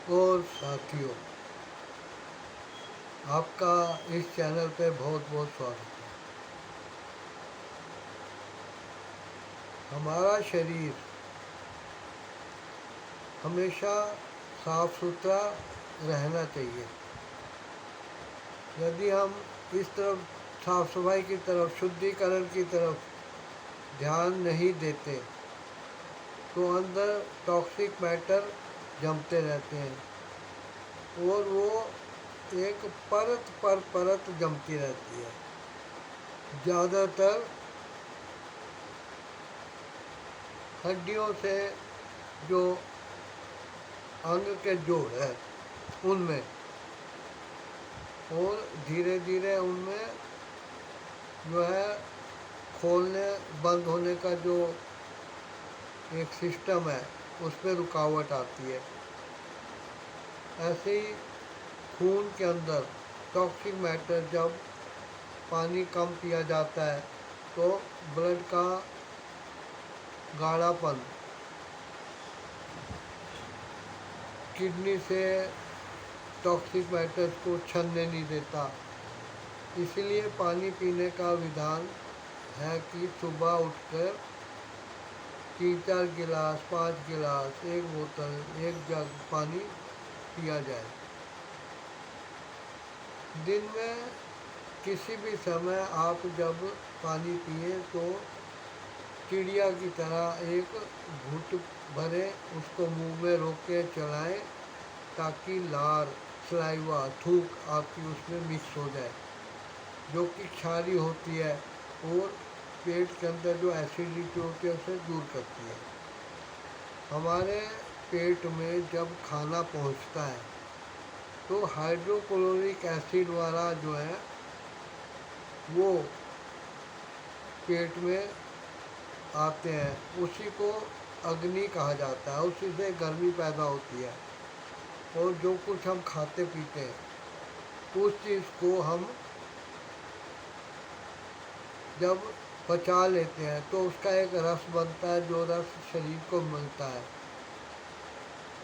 और साथियों, आपका इस चैनल पे बहुत बहुत स्वागत है। हमारा शरीर हमेशा साफ सुथरा रहना चाहिए। यदि हम इस तरफ साफ सफाई की तरफ, शुद्धिकरण की तरफ ध्यान नहीं देते तो अंदर टॉक्सिक मैटर जमते रहते हैं और वो एक परत पर परत जमती रहती है। ज़्यादातर हड्डियों से जो अंग के जोड़ है उनमें, और धीरे धीरे उनमें जो है खोलने बंद होने का जो एक सिस्टम है उस पर रुकावट आती है। ऐसे ही खून के अंदर टॉक्सिक मैटर, जब पानी कम पिया जाता है तो ब्लड का गाढ़ापन किडनी से टॉक्सिक मैटर को छनने नहीं देता। इसलिए पानी पीने का विधान है कि सुबह उठकर 3-4 गिलास, 5 गिलास, 1 बोतल, 1 जग पानी पिया जाए। दिन में किसी भी समय आप जब पानी पिए तो चिड़िया की तरह एक घूंट भरे उसको मुंह में रोक के चलाएं, ताकि लार, सलाइवा, थूक आपकी उसमें मिक्स हो जाए, जो कि क्षारीय होती है और पेट के अंदर जो एसिडिटी होती है उसे दूर करती है। हमारे पेट में जब खाना पहुंचता है तो हाइड्रोक्लोरिक एसिड वाला जो है वो पेट में आते हैं, उसी को अग्नि कहा जाता है। उसी से गर्मी पैदा होती है और जो कुछ हम खाते पीते हैं उस चीज़ को हम जब पचा लेते हैं तो उसका एक रस बनता है, जो रस शरीर को मिलता है।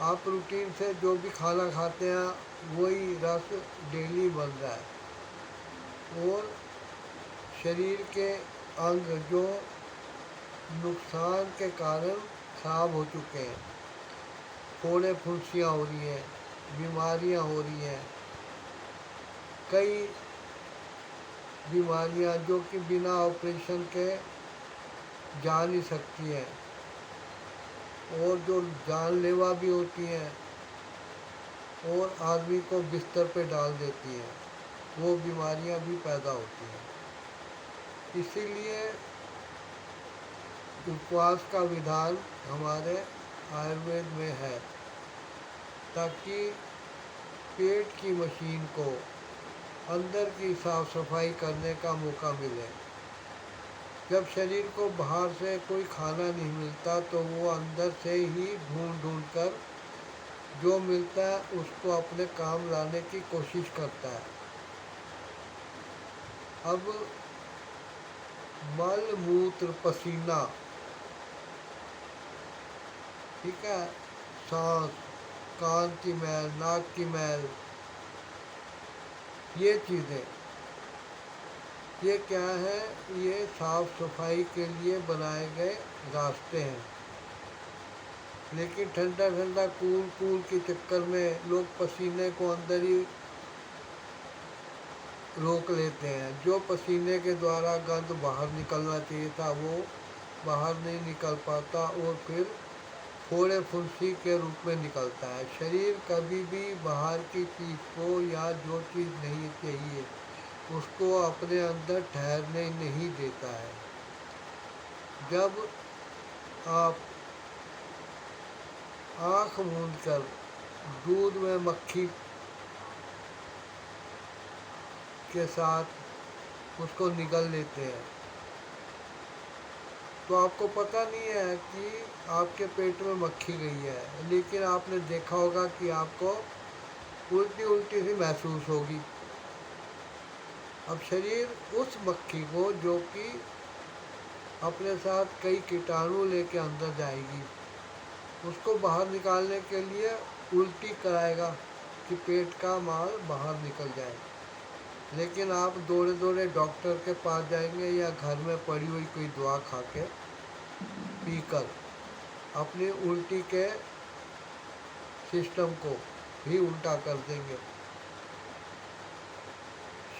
आप रूटीन से जो भी खाना खाते हैं वही रस डेली बन रहा है और शरीर के अंग जो नुकसान के कारण खराब हो चुके हैं, फोड़े फुंसियाँ हो रही हैं, बीमारियाँ हो रही हैं, कई बीमारियाँ जो कि बिना ऑपरेशन के जा नहीं सकती हैं और जो जानलेवा भी होती हैं और आदमी को बिस्तर पे डाल देती हैं, वो बीमारियाँ भी पैदा होती हैं। इसीलिए उपवास का विधान हमारे आयुर्वेद में है, ताकि पेट की मशीन को अंदर की साफ सफाई करने का मौका मिले। जब शरीर को बाहर से कोई खाना नहीं मिलता तो वो अंदर से ही ढूंढ ढूंढ कर जो मिलता है उसको अपने काम लाने की कोशिश करता है। अब मल मूत्र पसीना, ठीक है, सांस, कान की मैल, नाक की मैल, ये चीज़ें, ये क्या है? ये साफ सफाई के लिए बनाए गए रास्ते हैं। लेकिन ठंडा ठंडा कूल कूल के चक्कर में लोग पसीने को अंदर ही रोक लेते हैं। जो पसीने के द्वारा गंद बाहर निकलना चाहिए था वो बाहर नहीं निकल पाता और फिर फोड़े फुंसी के रूप में निकलता है। शरीर कभी भी बाहर की चीज़ को या जो चीज़ नहीं चाहिए उसको अपने अंदर ठहरने नहीं देता है। जब आप आँख मूंद कर दूध में मक्खी के साथ उसको निगल लेते हैं तो आपको पता नहीं है कि आपके पेट में मक्खी गई है, लेकिन आपने देखा होगा कि आपको उल्टी उल्टी सी महसूस होगी। अब शरीर उस मक्खी को, जो कि अपने साथ कई कीटाणु लेके अंदर जाएगी, उसको बाहर निकालने के लिए उल्टी कराएगा कि पेट का माल बाहर निकल जाए। लेकिन आप दौड़े दौड़े डॉक्टर के पास जाएंगे या घर में पड़ी हुई कोई दवा खा के पीकर अपनी उल्टी के सिस्टम को भी उल्टा कर देंगे।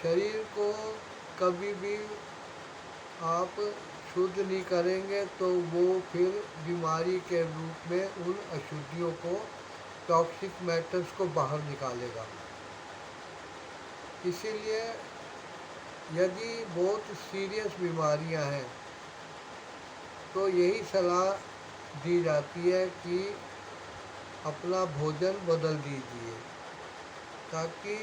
शरीर को कभी भी आप शुद्ध नहीं करेंगे तो वो फिर बीमारी के रूप में उन अशुद्धियों को, टॉक्सिक मैटर्स को बाहर निकालेगा। इसीलिए यदि बहुत सीरियस बीमारियां हैं तो यही सलाह दी जाती है कि अपना भोजन बदल दीजिए, ताकि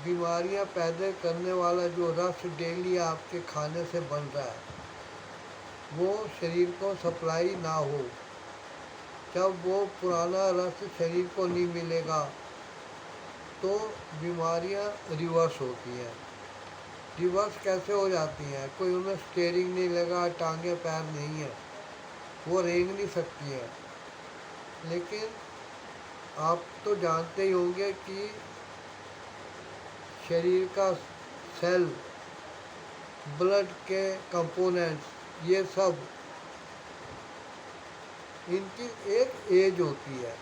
बीमारियां पैदा करने वाला जो रस डेली आपके खाने से बन रहा है वो शरीर को सप्लाई ना हो। जब वो पुराना रस शरीर को नहीं मिलेगा तो बीमारियां रिवर्स होती हैं। रिवर्स कैसे हो जाती हैं? कोई उनमें स्टीयरिंग नहीं लगा, टांगे पैर नहीं है, वो रेंग नहीं सकती हैं। लेकिन आप तो जानते ही होंगे कि शरीर का सेल, ब्लड के कंपोनेंट्स, ये सब इनकी एक एज होती है।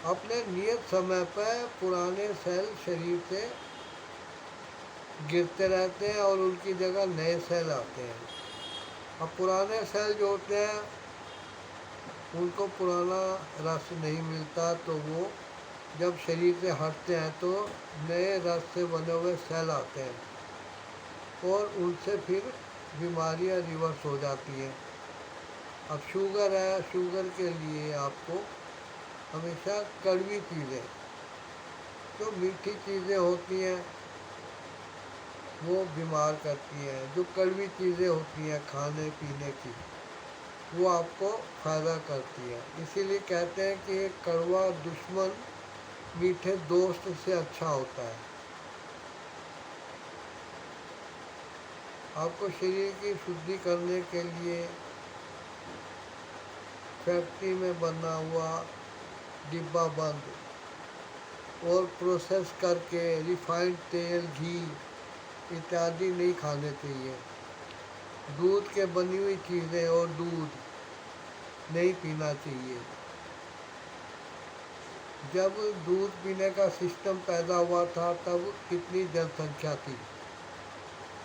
अपने नियत समय पर पुराने सेल शरीर से गिरते रहते हैं और उनकी जगह नए सेल आते हैं। अब पुराने सेल जो होते हैं उनको पुराना रस नहीं मिलता, तो वो जब शरीर से हटते हैं तो नए रस से बने हुए सेल आते हैं और उनसे फिर बीमारियां रिवर्स हो जाती हैं। अब शुगर है, शुगर के लिए आपको हमेशा कड़वी चीज़ें, जो मीठी चीज़ें होती हैं वो बीमार करती हैं। जो कड़वी चीज़ें होती हैं खाने पीने की वो आपको फ़ायदा करती है। इसीलिए कहते हैं कि एक कड़वा दुश्मन मीठे दोस्त से अच्छा होता है। आपको शरीर की शुद्धि करने के लिए फैक्ट्री में बना हुआ डिब्बा बंद और प्रोसेस करके रिफाइंड तेल, घी इत्यादि नहीं खाने चाहिए। दूध के बनी हुई चीज़ें और दूध नहीं पीना चाहिए। जब दूध पीने का सिस्टम पैदा हुआ था तब कितनी जनसंख्या थी,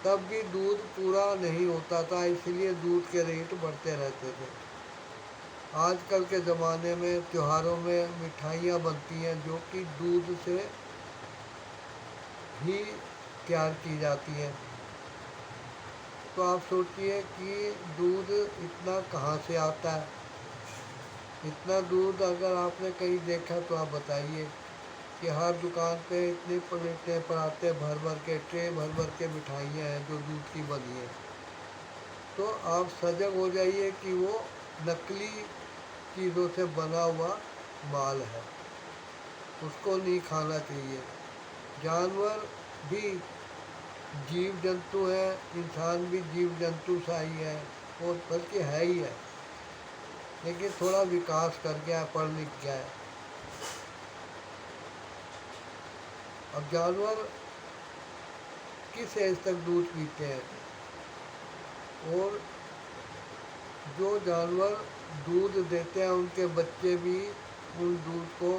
तब भी दूध पूरा नहीं होता था, इसलिए दूध के रेट बढ़ते रहते थे। आजकल के ज़माने में त्योहारों में मिठाइयाँ बनती हैं जो कि दूध से ही तैयार की जाती हैं। तो आप सोचिए कि दूध इतना कहाँ से आता है। इतना दूध अगर आपने कहीं देखा तो आप बताइए कि हर दुकान पे इतनी प्लेटें पराते भर भर के, ट्रे भर भर के मिठाइयाँ हैं जो दूध की बनी है। तो आप सजग हो जाइए कि वो नकली चीज़ों से बना हुआ माल है, उसको नहीं खाना चाहिए। जानवर भी जीव जंतु है, इंसान भी जीव जंतु सा ही है और बल्कि है ही है, लेकिन थोड़ा विकास कर गया, पढ़ लिख गया है। अब जानवर किस एज तक दूध पीते हैं, और जो जानवर दूध देते हैं उनके बच्चे भी उन दूध को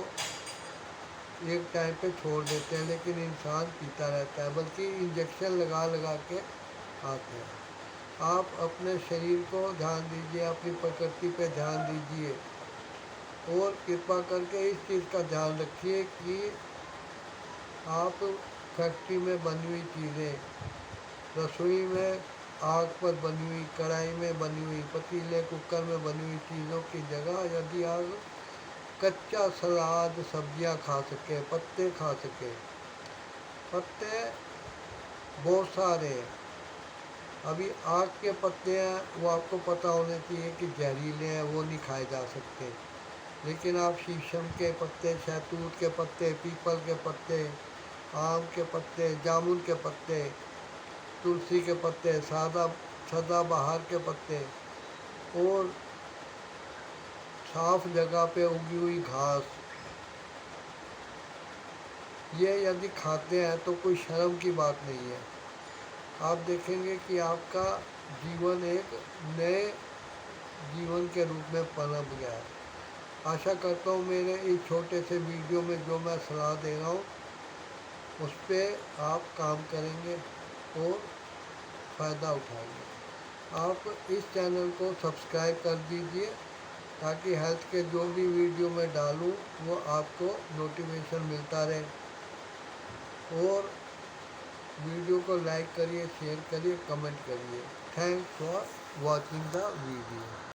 एक टाइम पे छोड़ देते हैं, लेकिन इंसान पीता रहता है, बल्कि इंजेक्शन लगा लगा के आते हैं। आप अपने शरीर को ध्यान दीजिए, अपनी प्रकृति पे ध्यान दीजिए और कृपा करके इस चीज़ का ध्यान रखिए कि आप फैक्ट्री में बनी हुई चीज़ें, रसोई में आग पर बनी हुई, कढ़ाई में बनी हुई, पतीले कुकर में बनी हुई चीज़ों की जगह यदि आप कच्चा सलाद, सब्जियां खा सके, पत्ते खा सके, पत्ते बहुत सारे हैं। अभी आग के पत्ते हैं वो आपको पता होना चाहिए कि जहरीले हैं, वो नहीं खाए जा सकते। लेकिन आप शीशम के पत्ते, शहतूत के पत्ते, पीपल के पत्ते, आम के पत्ते, जामुन के पत्ते, तुलसी के पत्ते, सदाबहार के पत्ते और साफ जगह पे उगी हुई घास, ये यदि खाते हैं तो कोई शर्म की बात नहीं है। आप देखेंगे कि आपका जीवन एक नए जीवन के रूप में पनप गया है। आशा करता हूँ मेरे इस छोटे से वीडियो में जो मैं सलाह दे रहा हूँ उस पर आप काम करेंगे और फ़ायदा उठाएंगे। आप इस चैनल को सब्सक्राइब कर दीजिए ताकि हेल्थ के जो भी वीडियो मैं डालूँ वो आपको नोटिफिकेशन मिलता रहे। और वीडियो को लाइक करिए, शेयर करिए, कमेंट करिए। Thanks for watching the video.